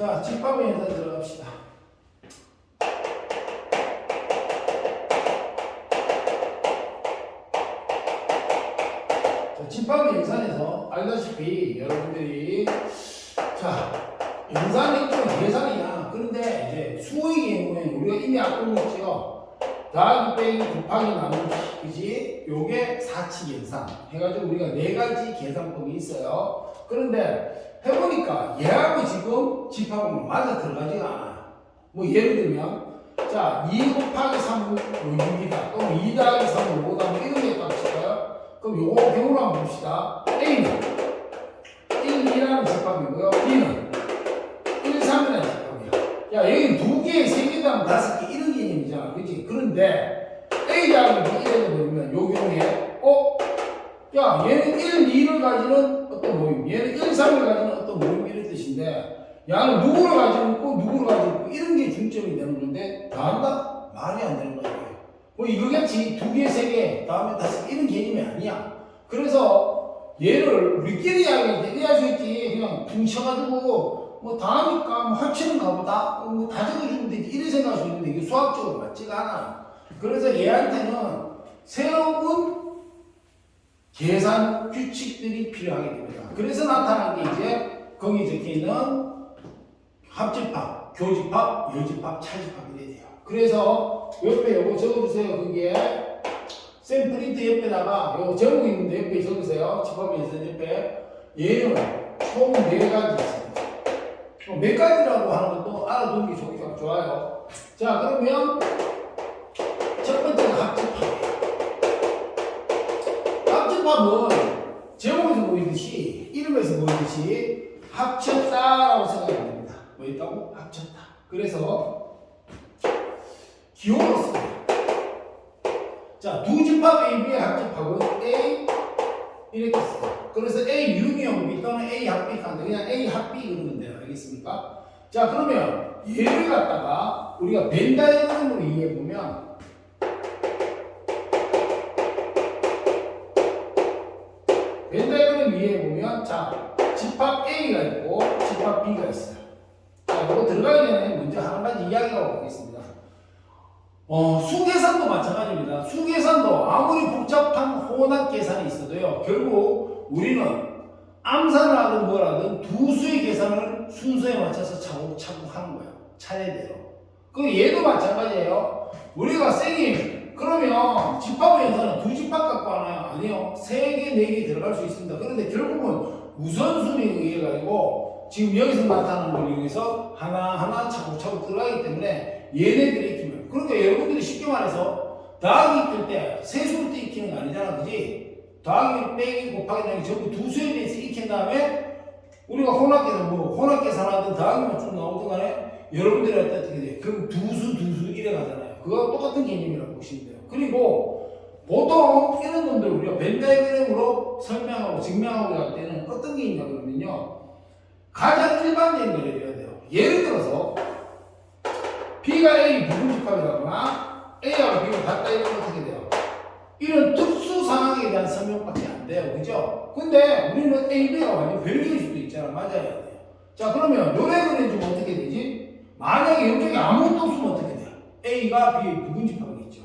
자, 집합의 연산 들어갑시다. 자, 집합의 연산에서 알다시피 여러분들이 자, 연산이 좀 계산이야. 그런데 이제 수의 경우에 우리가 이미 알고 있죠. 더하기 빼기 곱하기 나누기, 그지? 요게 사칙 연산 해가지고 우리가 4가지 계산법이 있어요. 그런데 해보니까 얘하고 지금 집합은 맞아 들어가지가 않아. 뭐 예를 들면 자, 2 곱하기 3은 6이다. 또는 2 더하기 3은 5다. 뭐 이런 게 있다고 칠까요? 그럼 요거 경우로 한번 봅시다. A는 1, 2라는 집합이고요. B는 1, 3이라는 집합이야. 야, 여기 2개, 3개, 5개 이런 개념이잖아. 그치? 그런데 A 더하기 B 이렇게 보면 요 경우에 야, 얘는 1, 2를 가지는 어떤 모임, 얘는 1, 3을 가지는 어떤 모임 이런 뜻인데 야는 누구를 가지고 있고 누구를 가지고 있고 이런 게 중점이 되는 건데 다 한다? 말이 안 되는 거예요. 뭐 이거같이 2개, 3개, 다음에 5개 이런 개념이 아니야. 그래서 얘를 우리끼리 이야기할 수 있지. 그냥 뭉쳐가지고 뭐 다하니까 뭐 합치는가 보다 뭐 다 적어주면 되지 이렇게 생각할 수 있는데 이게 수학적으로 맞지가 않아. 그래서 얘한테는 새로운 계산 규칙들이 필요하게 됩니다. 그래서 나타난 게 이제 거기 적혀있는 합집합, 교집합, 여집합, 차집합이 돼요. 그래서 옆에 요거 적어주세요. 그게 샘 프린트 옆에다가 요 제목 있는데 옆에 적으세요. 집합의 연산 옆에. 얘는 총 4가지 있습니다. 몇 가지라고 하는 것도 알아두는 게 좋아요. 자, 그러면 첫 번째가 합집합. 합집합은 제목에서 보이듯이 이름에서 보이듯이 합쳤다라고 생각하면 됩니다. 뭐 있다고? 합쳤다. 그래서 기호로 씁니다. 자, 두 집합 A, B의 합집합은 A 이렇게 써요. 그래서 A 유니온 B 또는 A 합비 간다. 그냥 A 합비 그러면 돼요. 알겠습니까? 자, 그러면 얘를 갖다가 우리가 벤 다이어그램으로 이해해 보면 벤 다이어그램 이해해 보면 자, 집합 A가 있고 집합 B가 있어요. 자, 이거 들어가기 전에 먼저 한 가지 이야기하고 가겠습니다. 수계산도 마찬가지입니다. 수계산도 아무리 복잡한 혼합 계산이 있어도요, 결국 우리는 암산을 하든 뭘 하든 두 수의 계산을 순서에 맞춰서 차곡차곡 하는 거예요. 차례대로. 그 얘도 마찬가지예요. 우리가 쌤이 그러면 집합의 연산은 두 집합 갖고 하나요? 아니요. 3개, 4개 들어갈 수 있습니다. 그런데 결국은 우선순위에 의해 가지고 지금 여기서 나타나는 걸 이용해서 하나하나 차곡차곡 들어가기 때문에 얘네들이 익히면 그러니까 여러분들이 쉽게 말해서 더하기 익힐 때 세수를 때 익히는 거 아니잖아. 그지? 더하기, 빼기, 곱하기, 나누기 전부 두 수에 대해서 익힌 다음에 우리가 혼합계산 뭐 혼합계산하든 더하기만 쭉 나오든 간에 여러분들이 할 때 어떻게 돼? 그럼 두 수 이래 가잖아요. 그거 똑같은 개념이라고 보시면 돼요. 그리고 보통 이런 놈들 우리가 벤 다이어그램으로 설명하고 증명하고 할 때는 어떤 게 있냐 그러면요. 가장 일반적인 걸 해야 돼요. 예를 들어서 B가 A 부분집합이라거나 A하고 B가 같다 이러면 어떻게 돼요? 이런 특수 상황에 대한 설명밖에 안 돼요. 그죠? 근데 우리는 A, B가 완전 별개일 수도 있잖아. 맞아야 돼요. 자, 그러면 요래 그려주면 어떻게 되지? 만약에 여기 아무것도 없으면 어떻게 돼요? A가 B의 부분집합이겠죠.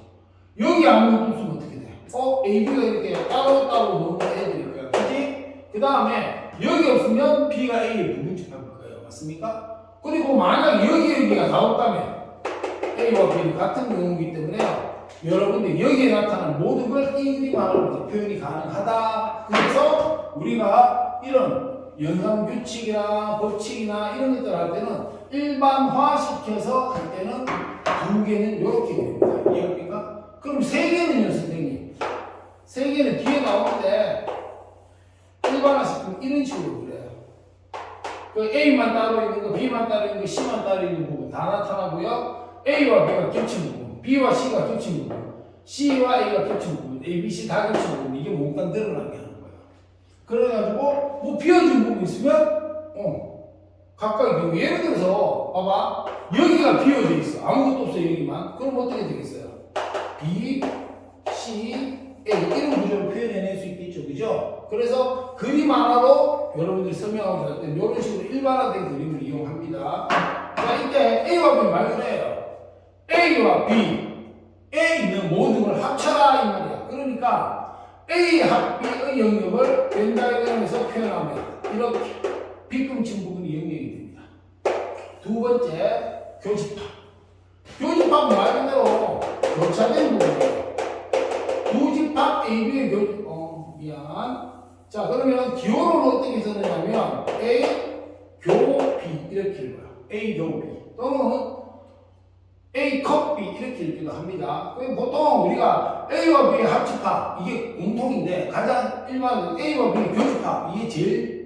여기 아무것도 없으면 어떻게 돼요? A, B가 이렇게 따로따로 놓는 애들일 거야. 그지? 그 다음에 여기 없으면 B가 A의 부분집합일 거예요. 맞습니까? 그리고 만약 여기가 다 없다면 A와 B는 같은 경우이기 때문에 여러분들 여기에 나타나는 모든 걸 이 그림만으로 표현이 가능하다. 그래서 우리가 이런 연산규칙이나 법칙이나 이런 것들 할 때는 일반화시켜서 할 때는 2개는 이렇게 그립니다. 이해합니까? 그럼 3개는요, 선생님? 3개는 뒤에 나오는데 일반화시키면 이런 식으로 그려요. 그 A만 따로 있는 거, B만 따로 있는 거, C만 따로 있는 부분 다 나타나고요. A와 B가 겹치는 부분, B와 C가 겹치는 부분, C와 A가 겹치는 부분, A, B, C 다 겹치는 부분, 이게 몽땅 드러나게 하는 거예요. 그래가지고 뭐 비어진 부분 있으면 각각의 경우 예를 들어서 봐봐 여기가 비어져 있어 아무것도 없어 여기만 그럼 어떻게 되겠어요? B, C, A 이런 구조를 표현해낼 수 있겠죠, 그죠? 그래서 그림 하나로 여러분들이 설명하고 할 때 이런 식으로 일반화된 그림을 이용. 이용합니다. 자, 이때 A와 B 말 그대로 A와 B, A에 있는 모든 걸 합쳐라 이 말이야. 그러니까 A 합 B의 영역을 벤 다이어그램에서 표현하면 이렇게 빗금친 부분이 영역이 됩니다. 두 번째, 교집합. 교집합은 말 그대로 교차된 부분이에요. 두 집합 AB의 미안. 자, 그러면 기호를 어떻게 쓰느냐면 A 교 B 이렇게 읽어요. A 교 B 또는 A 컷 B 이렇게 읽기도 합니다. 보통 우리가 A와 B의 합집합 이게 공통인데 가장 일반적으로 A와 B의 교집합 이게 제일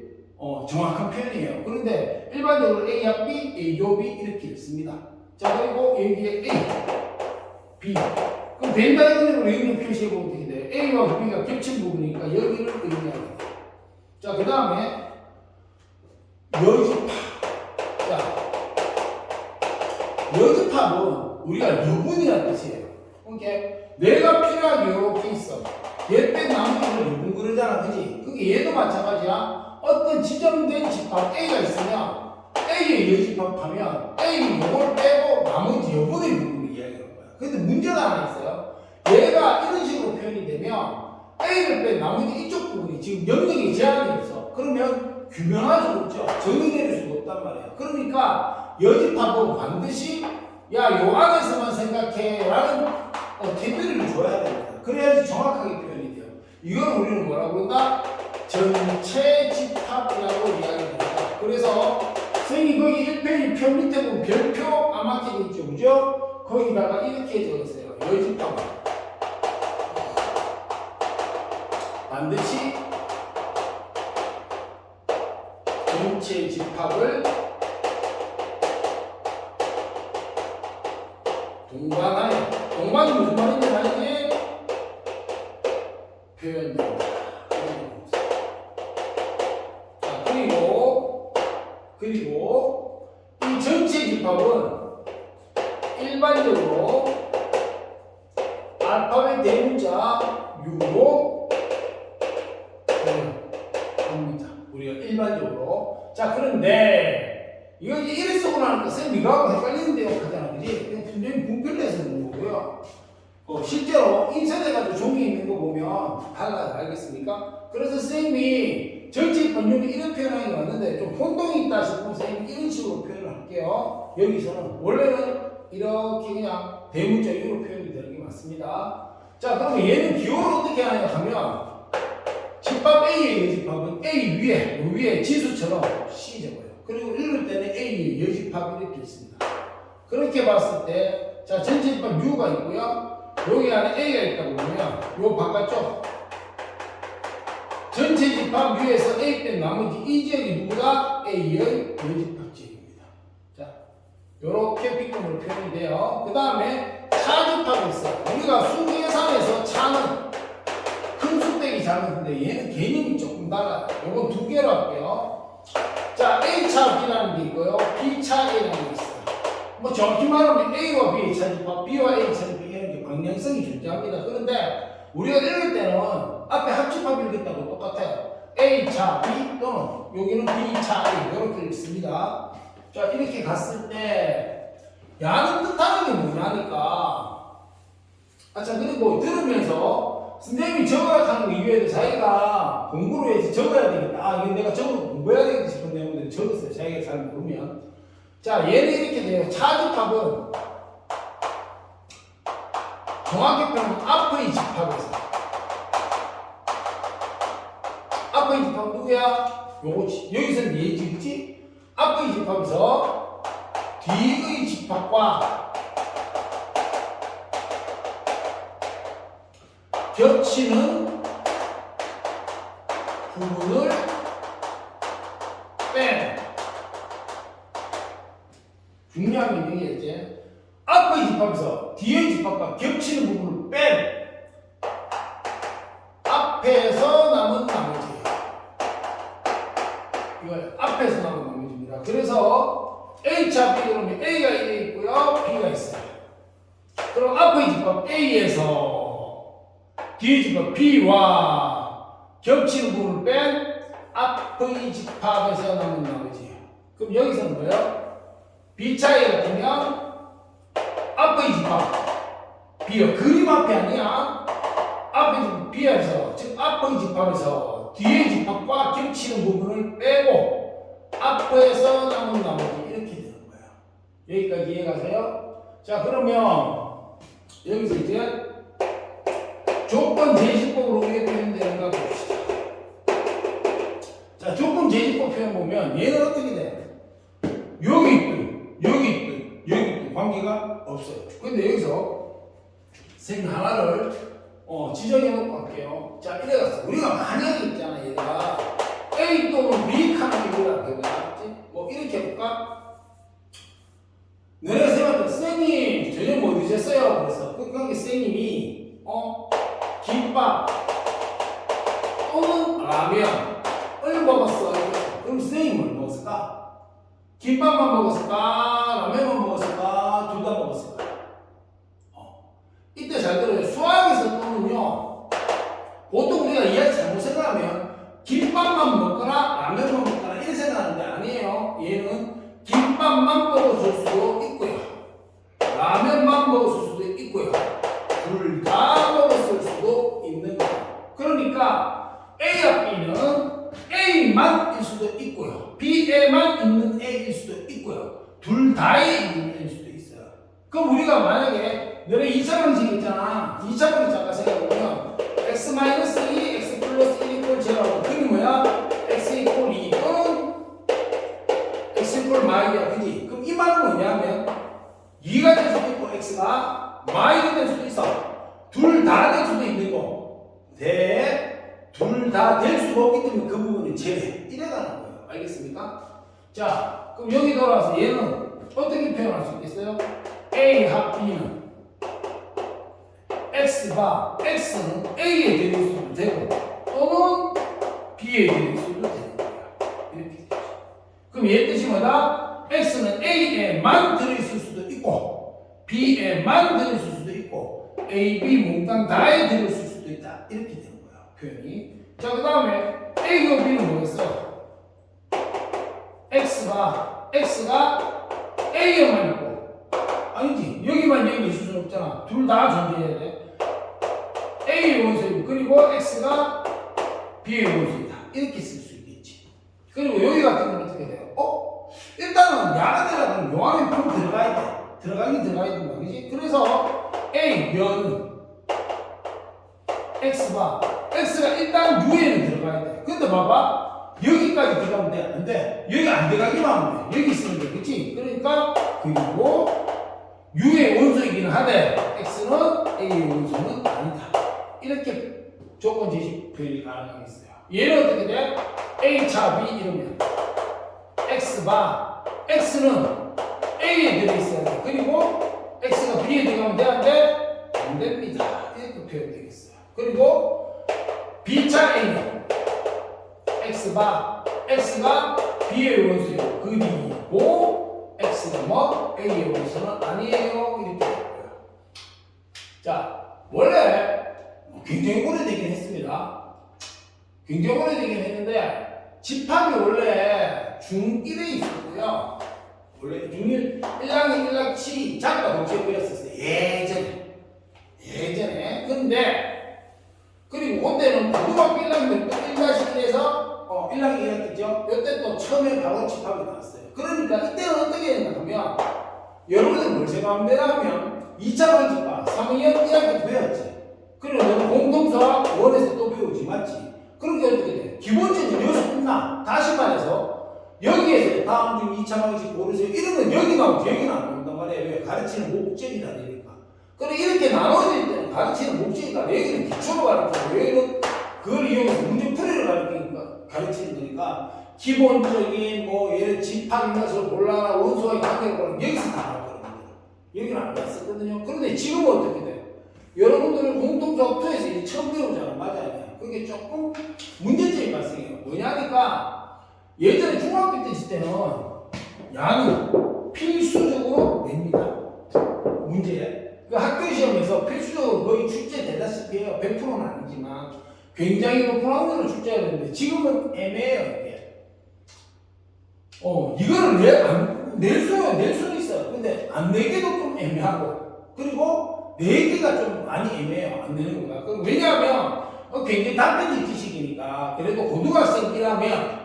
정확한 표현이에요. 그런데 일반적으로 A 합 B, A 교 B 이렇게 읽습니다. 자, 그리고 여기에 A, B 그럼 벤 다이어그램으로 영역 표시해보면 되는데 A와 B가 겹친 부분이니까 여기를 의미하게 돼요. 자, 그 다음에 여집합. 자, 여집합은 우리가 여분이라는 뜻이에요. 그러니까 내가 필요하게 이렇게 있어. 얘 뺀 나머지를 여분 그러잖아, 그지? 그게 얘도 마찬가지야. 어떤 지정된 집합 A가 있으면 A의 여집합하면 A 요걸 빼고 나머지 여분의 부분을 이야기하는 거야. 근데 문제가 하나 있어요. 얘가 이런 식으로 표현이 되면 A를 뺀 나머지 이쪽 부분이 지금 영역이 제한이 있어. 그러면 규명할 수 없죠. 정의 내릴 수가 없단 말이야. 그러니까 여집합은 반드시 야, 요 안에서만 생각해 라는 테두리를 줘야 됩니다. 그래야지 정확하게 표현이 돼요. 이건 우리는 뭐라고 한다? 전체 집합이라고 이야기합니다. 그래서 선생님이 거기 1페이지 표 밑에 보면 별표 까맣게 있죠, 그죠? 거기다가 이렇게 적었어요. 여집합 반드시 전체 집합을 동반하여, 동반이 무슨 말인지 만약에 표현됩니다. 자, 그리고 이 전체 집합은 일반적으로 알파벳 대문자 U로 합니다. 우리가 일반적으로. 자, 그런데 이거 이제 이래 쓰고 나니까 쌤 이거하고 헷갈리는데요 하잖아, 그지? 분명히 분별로 해서 그런 거고요. 실제로 인쇄돼가지고 종이에 있는 거 보면 달라요. 알겠습니까? 그래서 쌤이 전체 번역이 이런 표현하는 게 맞는데 좀 혼동이 있다 싶으면 쌤이 이런 식으로 표현을 할게요. 여기서는 원래는 이렇게 그냥 대문자 U로 표현이 되는 게 맞습니다. 자, 그러면 얘는 기호를 어떻게 하냐 하면 집합 A의 여집합은 A 위에 지수처럼 C 적어요. 그리고 읽을 때는 A의 여집합이 이렇게 있습니다. 그렇게 봤을 때, 자, 전체 집합 U가 있고요. 여기 안에 A가 있다고 보면, 요 바깥쪽. 전체 집합 U에서 A 뺀 나머지 이 지역이 누구다? A의 여집합 지역입니다. 자, 요렇게 빗금으로 표현이 돼요. 그 다음에 차집합이 있어요. 우리가 수계산에서 차는 큰 수 빼기 작은데 얘는 개념이 조금 달라요. 요건 두 개로 할게요. 자, A차 B라는 게 있고요. B차 A라는 게 있어요. 뭐 정확히 말하면 A와 B의 차집합, B와 A의 차집합 이런 게 방향성이 존재합니다. 그런데 우리가 읽을 때는 앞에 합집합 읽었다고 똑같아요. A차 B 또는 여기는 B차 A 이렇게 읽습니다. 자, 이렇게 갔을 때 야는 뜻하는 게 뭐냐니까. 자, 그리고 들으면서 선생님이 적어야 하는 거 이외에도 자기가 공부를 해서 적어야 되겠다. 이건 내가 공부해야 되겠다 싶은 내용들을 적었어요. 자기가 잘 모르면. 자, 얘는 이렇게 돼요. 차집합은 정확히 표현하면 앞의 집합에서. 앞의 집합 누구야? 요거지. 여기서는 얘지, 그치? 앞의 집합에서 뒤의 집합과 겹치는 부분을 뺀. 중요한 게 여기겠지. 앞의 집합에서 뒤의 집합과 겹치는 부분을 뺀. 앞에서 남은 나머지. 이거 앞에서 남은 나머지입니다. 그래서 A차 B 그러면 A가 이래 있고요. B가 있어요. 그럼 앞의 집합 A에서 뒤의 집합 B와 겹치는 부분을 뺀 앞의 집합에서 남은 나머지. 그럼 여기서는 뭐예요? B차이 같으면 앞의 집합 B요. 그림 앞이 아니야. 앞의 집합 B에서, 즉 앞의 집합에서 뒤의 집합과 겹치는 부분을 빼고 앞에서 남은 나머지 이렇게 되는 거예요. 여기까지 이해가세요? 자, 그러면 여기서 이제 조건 제시법으로 어떻게 표현되는가 봅시다. 자, 조건 제시법 표현 보면 얘는 어떻게 돼? 여기 있든 여기 있든 여기 있든 관계가 없어요. 근데 여기서 생 하나를 지정해 놓고 할게요. 자, 이래갔어. 우리가 만약에 있잖아, 얘가 A 또는 B 카테고리가 되겠지? 뭐 이렇게 해볼까? 너네가 생각해, 선생님 저녁 뭐 드셨어요? 그래서 그러니까 선생님이 김밥 또는 라면을 먹었어. 그럼 선생님은 뭘 먹었을까? 김밥만 먹었을까? 라면만 먹었을까? 둘 다 먹었을까? 이때 잘 들어요. 수학에서 또는요, 보통 우리가 이해를 잘못 생각하면 김밥만 먹거나 라면만 먹거나 이렇게 생각하는데 아니에요. 얘는 김밥만 먹었을 수도 있고요, 라면만 먹었을 수도 있고요, 둘 다 먹었을 수도 있는 거예요. 그러니까 A와 B는 A만일 수도 있고요, B에만 있는 A일 수도 있고요, 둘 다에 있는 A일 수도 있어요. 그럼 우리가 만약에 너네 2차 방식 있잖아. 2차 방식 잠깐 생각해보면 x-2, x 플러스 1 이퀄 제로라고. 그게 뭐야? x 이퀄 2 또는 x 이퀄 마이너스, 그지? 그럼 이 말은 뭐냐면 2가 될 수도 있고 x가 마이너스 될 수도 있어. 둘 다 될 수도 있는 거. 둘 다 될 수가 없기 때문에 그 부분은 제외. 이래가는 거예요. 알겠습니까? 자, 그럼 여기 돌아와서 얘는 어떻게 표현할 수 있겠어요? A 합 B는 X가 X는 A에 들일 수도 되고 또는 B에 들일 수도 되는 거야. 이렇게 되죠. 그럼 얘 뜻이 뭐다? X는 A에만 들어있을 수도 있고 B에만 들어있을 수도 있고 A, B 몽땅 다에 들어있을 수도 있다. 이렇게 되는 거야. 표현이. 자, 그 다음에 A와 B는 뭐겠어? X가 A에만 있고, 아니지, 여기만 있을 수는 없잖아. 둘 다 존재해야 돼. A의 원소이고, 그리고 X가 B의 원소이다. 이렇게 쓸 수 있겠지. 그리고 여기 같은 경우는 어떻게 돼요? 일단은 야가 들어가면 요 안에 좀 들어가야 돼. 들어가야 된다. 그지? 그래서 A, 면 X가 일단 U에는 들어가야 돼. 근데 봐봐. 여기까지 들어가면 돼. 안 돼. 여기 안 들어가기만 하면 돼. 여기 있으면 돼. 그치? 그러니까, 그리고 U의 원소이기는 하되, X는 A의 원소는 아니다. 이렇게 조건 제시 표현이 가능하겠어요. 얘는 어떻게 돼? A차 B 이러면 X는 A에 들어있어야 돼. 그리고 X가 B에 들어가면 돼? 안 돼? 안 됩니다. 이렇게 표현되겠어요. 그리고 B차 A는 X가 B의 원소이고 그리고 X가 뭐 A의 원소는 아니에요. 이렇게 되고요. 자, 원래 굉장히 오래되긴 했습니다. 굉장히 오래되긴 했는데 집합이 원래 중1에 있었고요. 원래 중1, 1학년 1학기 7이 작가 동체부였었어요. 예전에. 근데 그리고 그때는 고등학교 1학년 때 1-1에서 1학년 1학기죠. 이때 또 처음에 바로 집합이 나왔어요. 그러니까 이때는 어떻게 했나 하면 여러분들 뭘 생각하면 되냐면 2차 방집합 3학년 1학기 배웠지. 그리고 너는 공통수학 원에서 또 배우지, 맞지? 그러니까 어떻게 돼? 기본적인 여기서 끝나. 다시 말해서 여기에서 다음 중 2차 방식 고르세요. 이런 건 여기 나오고 여기 나온단 말이에요. 왜? 가르치는 목적이다 되니까. 그래 이렇게 나눠질 때는 가르치는 목적이니까 여기는 기초로 가르치고 여기는 그걸 이용해서 문제 풀이를 가르치는 거니까 기본적인 뭐 예를 집합 것을 골라라 원소와의 관계를 골라 여기서 다 나오거든요. 여기는 안 나왔었거든요. 그런데 지금은 어떻게 돼? 여러분들은 공통수학 2에서 이제 처음 배우잖아. 맞아요. 그게 조금 문제점이 발생해요. 뭐냐니까 예전에 중학교 때 있을 때는 양은 필수적으로 냅니다. 문제. 그 학교 시험에서 필수적으로 거의 출제되다시피 해요. 100%는 아니지만 굉장히 높은 확률로 출제가 되는데 지금은 애매해요. 이게. 이거는 왜 안 낼 수는 있어요. 근데 안 내기도 좀 애매하고, 그리고 내기가 좀 많이 애매해요. 안 내는 거가. 왜냐하면 굉장히 단편적 지식이니까. 그래도 고등학생이라면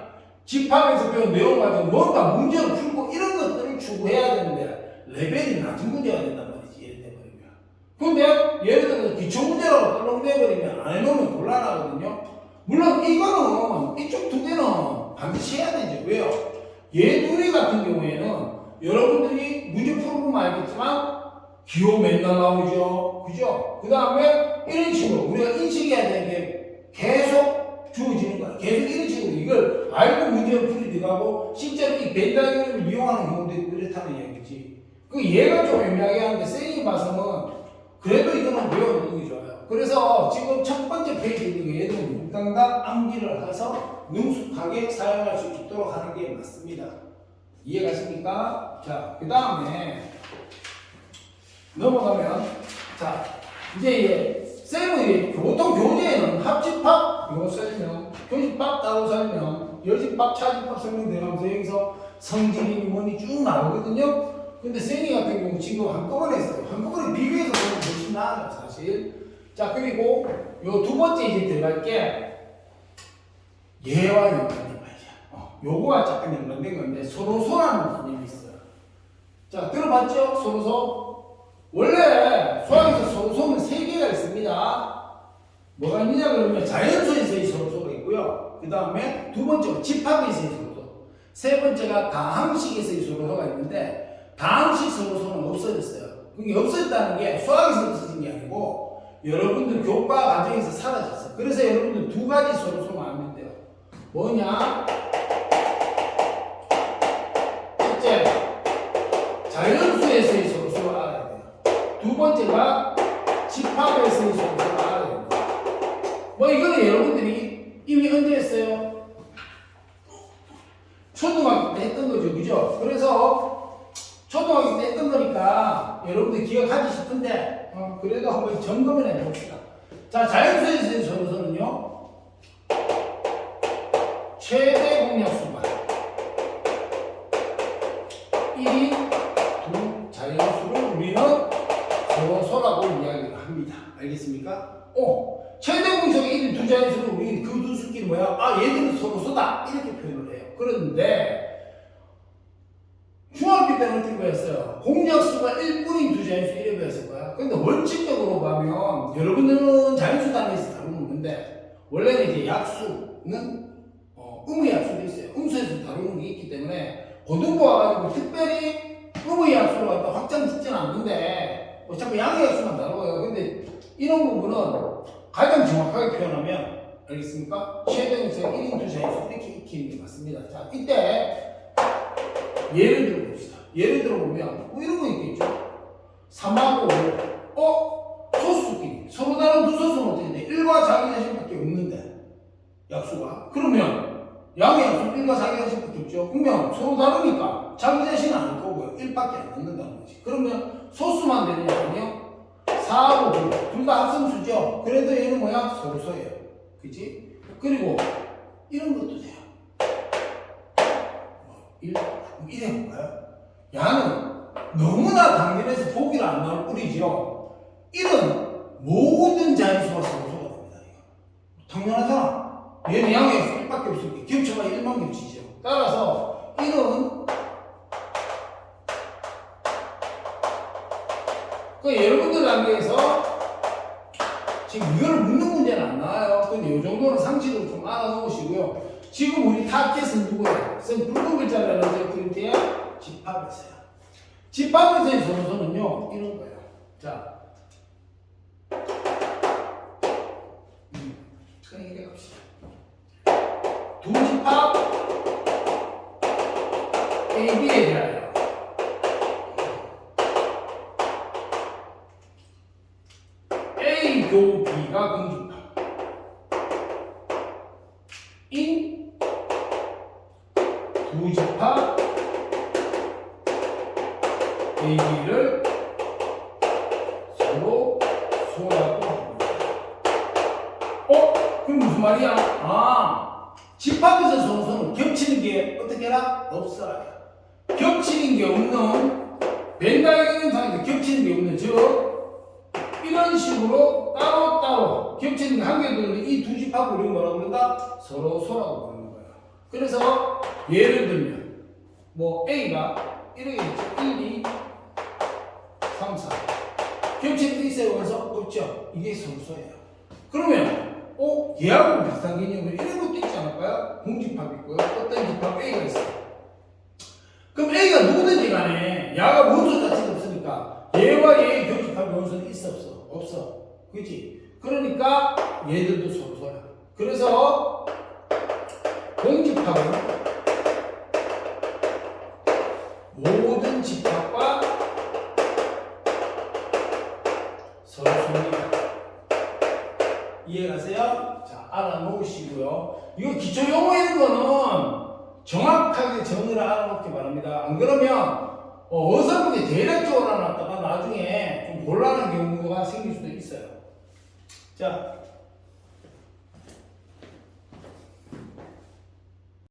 집합에서 배운 내용 가지고 뭔가 문제를 풀고 이런 것들을 추구해야 되는데 레벨이 낮은 문제가 된단 말이지. 예를 들면. 근데 예를 들어서 기초 문제라고 떨렁대버리면 안 해놓으면 곤란하거든요. 물론 이거는 이쪽 두 개는 반드시 해야 되죠. 왜요? 얘 둘이 같은 경우에는 여러분들이 문제 풀어보면 알겠지만 기호 맨날 나오죠. 그죠? 그 다음에 이런 식으로 우리가 인식해야 되는 게 계속 주어지는 거야. 계속 이런 식으로 이걸 알고 문제를 풀이 들어가고 실제로 이 벤다이어를 이용하는 경우도 있고 이렇다는 이야기지. 그 얘가 좀 애매하게 하는데 선생님 봐서는 그래도 이거는 외워두는 게 좋아요. 그래서 지금 첫 번째 페이지에 있는 게 얘도 묵당당 암기를 해서 능숙하게 사용할 수 있도록 하는 게 맞습니다. 이해가십니까? 자, 그 다음에 넘어가면, 자, 이제 쌤의 보통 교재에는 합집합, 이거 설명, 교집합 따로 설명, 여집합, 차집합 설명 들어가면서 여기서 성질이니 뭐니 쭉 나오거든요. 근데 쌤이 같은 경우 지금 한꺼번에 했어요. 한꺼번에 비교해서 보면 훨씬 나아요, 사실. 자, 그리고 요 두 번째 이제 들어갈 게 얘와 연관된 말이야. 요거와 잠깐 연관된 건데 서로소라는 개념이 있어요. 자, 들어봤죠? 서로소. 원래 수학에서 서로소는 세 개가 있습니다. 뭐가 있느냐 그러면 자연수에서의 서로소가 있고요. 그 다음에 두 번째가 집합에서의 서로소. 세 번째가 다항식에서의 서로소가 있는데 다항식 서로소는 없어졌어요. 그게 없어졌다는 게 수학에서 없어진 게 아니고 여러분들 교과 과정에서 사라졌어요. 그래서 여러분들 두 가지 서로소만 알면 돼요. 뭐냐? 첫째, 자연수에서의 서로소를 알아야 돼요. 두 번째가 집합에서의 서로소를 알아야 돼요. 뭐 이거는 여러분들이 이미 언제 했어요? 초등학교 때 했던 거죠. 그죠? 그래서 초등학교 때 했던 거니까 여러분들 기억하기 싶은데 그래도 한번 점검을 해봅시다. 자, 자연수에서의 서로소는요. 최대 공약수가 1인 두 자연수를 우리는 서로소라고 이야기를 합니다. 알겠습니까? 최대 공약수가 1인 두 자연수를 우리는 그 두 수끼리 뭐야? 얘들은 서로소다. 이렇게 표현을 해요. 그런데 중학교 때는 어떻게 배웠어요? 공약수가 1분인 두 자연수 이렇게 배웠을 거야. 근데 원칙적으로 보면 여러분들은 자연수 단위에서 다루는 건데 원래는 이제 약수는 음의 약수도 있어요. 음수에서 다루는 게 있기 때문에 고등부 와가지고 특별히 음의 약수로 갖다 확장 짓지는 않는데 자꾸 양의 약수만 다뤄요. 근데 이런 부분은 가장 정확하게 표현하면 알겠습니까? 최대에서 1인 두 자연수 이렇게 익히는 게 맞습니다. 자, 이때 예를 들어 봅시다. 예를 들어 보면 이런 거 있겠죠? 3하고 5. 소수끼리 서로 다른 두 소수는 어떻게 돼? 1과 자기 자신밖에 없는데 약수가 그러면 양의 약수 1과 자기 자신밖에 없죠. 그러면 서로 다르니까 자기 자신은 아닐 거고요. 1밖에 안 넣는다는 거지. 그러면 소수만 되느냐 아니요? 4하고 9. 둘 다 합성수죠. 그래도 얘는 뭐야? 서로소예요. 그치? 그리고 이런 것도 돼요. 1 해볼까요? 야는 너무나 당연해서 보기를 안 나올 뿐이죠. 1은 모든 자연수가 서로소가 됩니다. 당연하잖아. 얘는 양의 수 1밖에 없으니까 겹쳐가 1만 겹치죠. 따라서 1은 여러분들 단계에서 지금 이거를 묻는 문제는 안 나와요. 근데 이 정도는 상식으로 좀 알아놓으시고요. 지금 우리 타겟은 누구예요? 선 붉은 글자를 그릴게요. 집합에서요. 집합에서의 서로소는요, 이런 거예요. 자, 그냥 이래 갑시다. 두 집합 A, B에 대하여 A 교 B가 공집합 인 두 집합 A, B를 서로 소라고 합니다. 그럼 무슨 말이야? 집합에서 소수는 겹치는 게 어떻게 해라? 없어라. 겹치는 게 없는 벤다이어그램 현상인데 겹치는 게 없는 즉 이런 식으로 따로따로 겹치는 게 한 개 들는 이 두 집합을 우리가 뭐라고 부른다? 서로소라고 부르는 거야. 그래서 예를 들면 뭐 A가 이렇게 있죠. 1, 2, 3, 4 겹치는 게 있어요? 그래서 없죠. 이게 서로소예요. 그러면 얘하고 비슷한 개념으로 이런 것도 있지 않을까요? 공집합 있고요. 어떤 집합 A가 있어요. 그럼 A가 누구든지 간에 야가 원소 자체가 없으니까 얘와 얘의 교집합 원소는 있어 없어? 없어. 그렇지? 그러니까 얘들도 서로소야. 그래서 공집합은 모든 집합과 서로소입니다. 이해가세요? 자, 알아놓으시고요. 이거 기초 용어 이런 거는 정확하게 정의를 알아놓기 바랍니다. 안 그러면 어설프게 대략적으로 알아놨다가 나중에 좀 곤란한 경우가 생길 수도 있어요. 자,